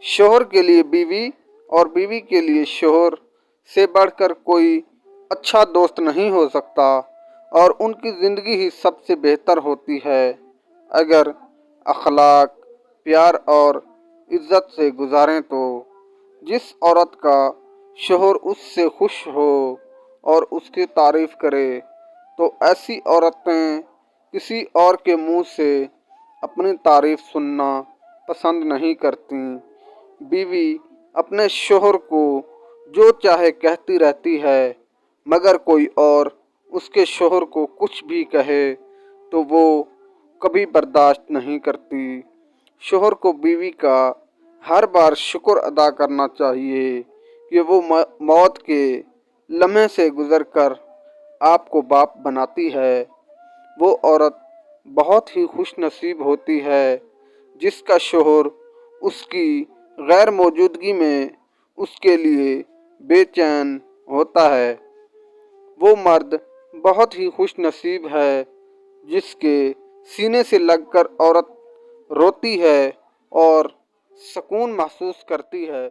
शोहर के लिए बीवी और बीवी के लिए शोहर से बढ़कर कोई अच्छा दोस्त नहीं हो सकता और उनकी ज़िंदगी ही सबसे बेहतर होती है अगर अखलाक, प्यार और इज़्ज़त से गुजारें तो। जिस औरत का शोहर उससे खुश हो और उसकी तारीफ़ करे तो ऐसी औरतें किसी और के मुंह से अपनी तारीफ़ सुनना पसंद नहीं करती। बीवी अपने शोहर को जो चाहे कहती रहती है, मगर कोई और उसके शोहर को कुछ भी कहे तो वो कभी बर्दाश्त नहीं करती। शोहर को बीवी का हर बार शुक्र अदा करना चाहिए कि वो मौत के लम्हे से गुजरकर आपको बाप बनाती है। वो औरत बहुत ही खुश नसीब होती है जिसका शोहर उसकी गैर मौजूदगी में उसके लिए बेचैन होता है। वो मर्द बहुत ही खुश नसीब है जिसके सीने से लगकर औरत रोती है और सुकून महसूस करती है।